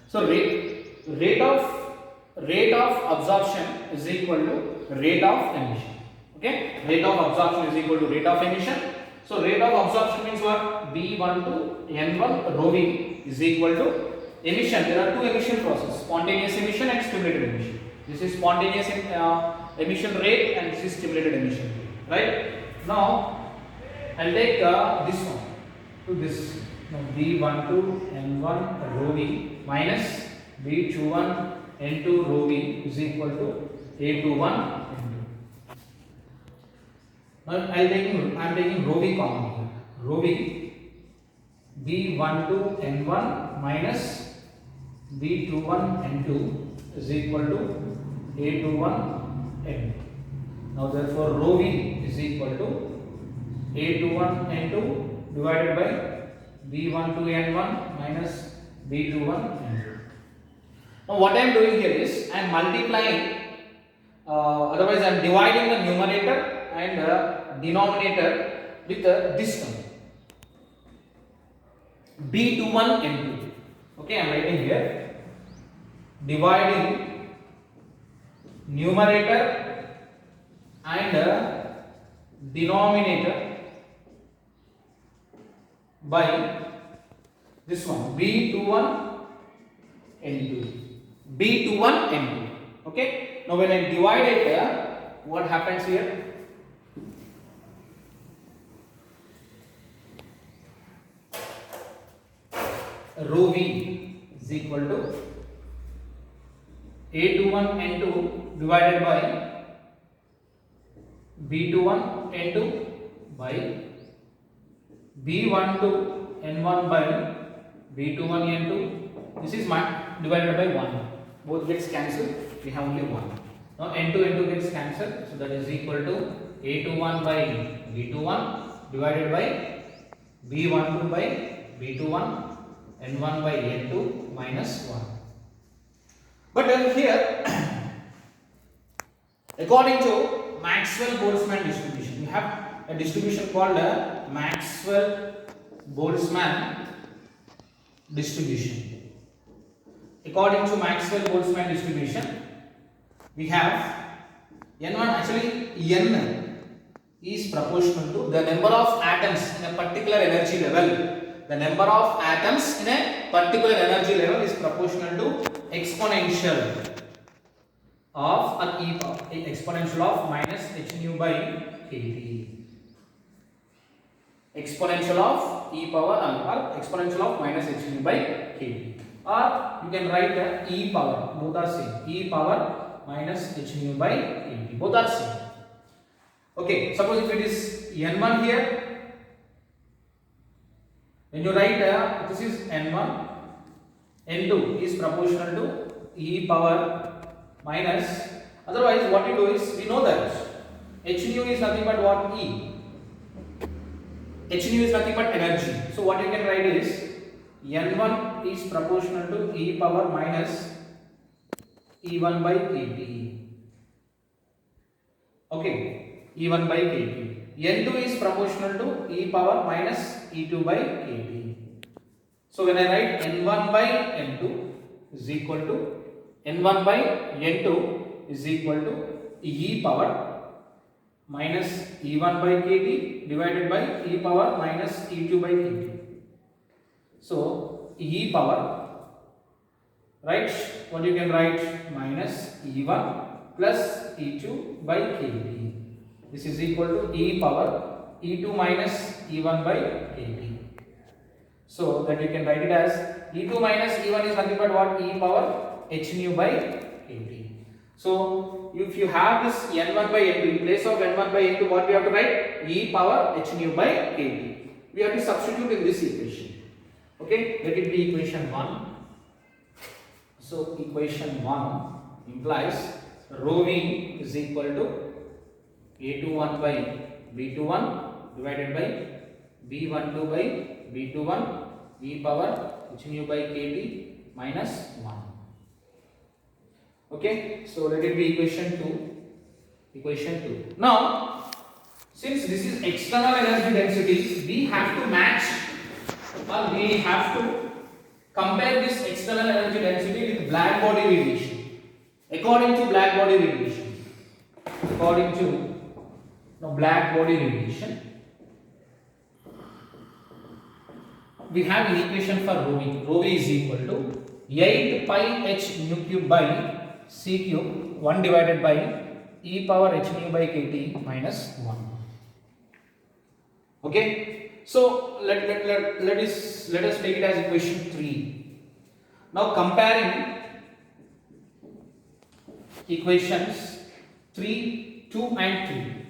So rate of absorption is equal to rate of emission. Okay, rate of absorption is equal to rate of emission. So rate of absorption means what? B1 to N1 rho V is equal to emission. There are two emission processes: spontaneous emission and stimulated emission. This is spontaneous emission rate and this is stimulated emission rate. Right? Now I'll take this one to this. Now B1 to N1 rho V minus B21 N2 rho V is equal to A21 N2. Now I am taking rho V common here. Rho V B1 to N1 minus B21 N2 is equal to A21 N2. Now therefore rho V is equal to A21 N2 divided by B1 to N1 minus B21 N2. Now what I am doing here is I am multiplying, otherwise I am dividing the numerator and denominator with this term B21 N2. Okay, I am writing here, dividing numerator and denominator by this one B21 N2. B21 N2. Okay, now when I divide it, what happens here? Rho V is equal to A21 N2 divided by B21 N2 by B12 N1 by B21 N2. This is divided by 1. Both gets cancelled. We have only 1. Now N2 gets cancelled. So that is equal to A21 by B21 divided by B12 by B21 N1 by N2 minus 1. But here, according to Maxwell-Boltzmann distribution, we have a distribution called Maxwell-Boltzmann distribution. According to Maxwell-Boltzmann distribution, we have N1, actually N is proportional to the number of atoms in a particular energy level. The number of atoms in a particular energy level is proportional to exponential of exponential of minus h nu by kT. Exponential of e power or exponential of minus h nu by kT. Or you can write e power, both are same. E power minus h nu by kT. Both are same. Okay, suppose if it is N1 here, when you write this is N1, N2 is proportional to e power minus, otherwise what you do is, we know that h nu is nothing but what? E. H nu is nothing but energy. So what you can write is N1 is proportional to e power minus E1 by kT. Okay, E1 by kT. N2 is proportional to e power minus E2 by kT. So when I write N1 by N2 is equal to N1 by N2 is equal to e power minus E1 by kT divided by e power minus E2 by kT. So e power, right, what you can write, minus E1 plus E2 by kT. This is equal to e power E2 minus E1 by kT. So that you can write it as E2 minus E1 is nothing but what? E power h nu by kT. So if you have this N1 by N2, in place of N1 by N2, what we have to write? E power h nu by kT. We have to substitute in this equation. Okay, let it be equation 1. So equation 1 implies rho V is equal to A21 by B21 divided by B12 by B21 e power h nu by kT minus 1. Okay, so let it be equation 2. Equation 2. Now, since this is external energy density, we have to match or we have to Compare this external energy density with black body radiation. According to black body radiation, black body radiation, we have an equation for rho v. Rho v is equal to 8 pi h nu cube by c cube 1 divided by e power h nu by kt minus 1. Okay, so let us take it as equation 3. Now comparing equations 3, 2 and 3,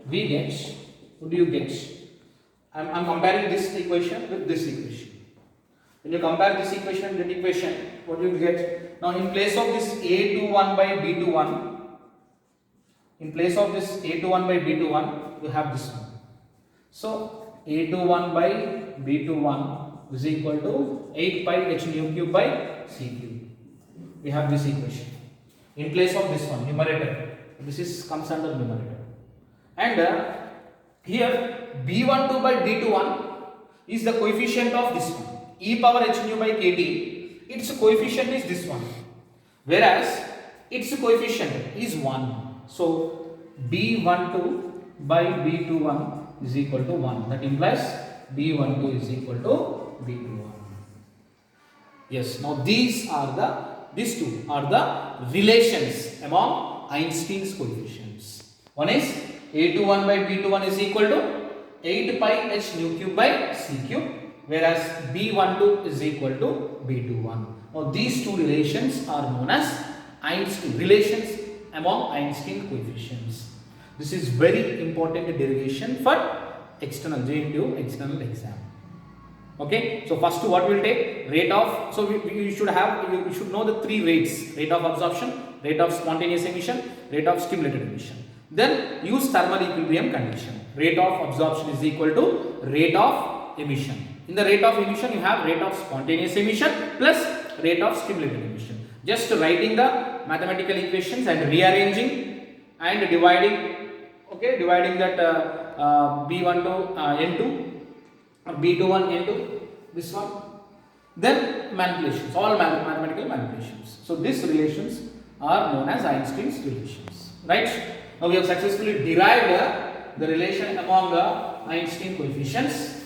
we get, what do you get? I'm comparing this equation with this equation. When you compare this equation and that equation, what do you get? Now in place of this a21 by b21, you have this one. So a21 by b21 is equal to 8 pi h nu cube by c cube. We have this equation. In place of this one, numerator, this comes under numerator. And here b12 by b21 is the coefficient of this one. E power h nu by kt, its coefficient is this one. Whereas its coefficient is 1. So b12 by b21 is equal to 1. That implies b12 is equal to b21. Yes, now these two are the relations among Einstein's coefficients. One is a21 by b21 is equal to 8 pi h nu cube by c cube, whereas b12 is equal to b21. Now these two relations are known as relations among Einstein coefficients. This is very important derivation for external JNTU external exam. Okay, so first what we will take rate of, so you should know the three rates: rate of absorption, rate of spontaneous emission, rate of stimulated emission. Then use thermal equilibrium condition. Rate of absorption is equal to rate of emission. In the rate of emission, you have rate of spontaneous emission plus rate of stimulated emission. Just writing the mathematical equations and rearranging and dividing. Okay, dividing that b1 to n2, b21 n2, this one. Then manipulations, all mathematical manipulations. So these relations are known as Einstein's relations. Right? Now we have successfully derived the relation among the Einstein coefficients.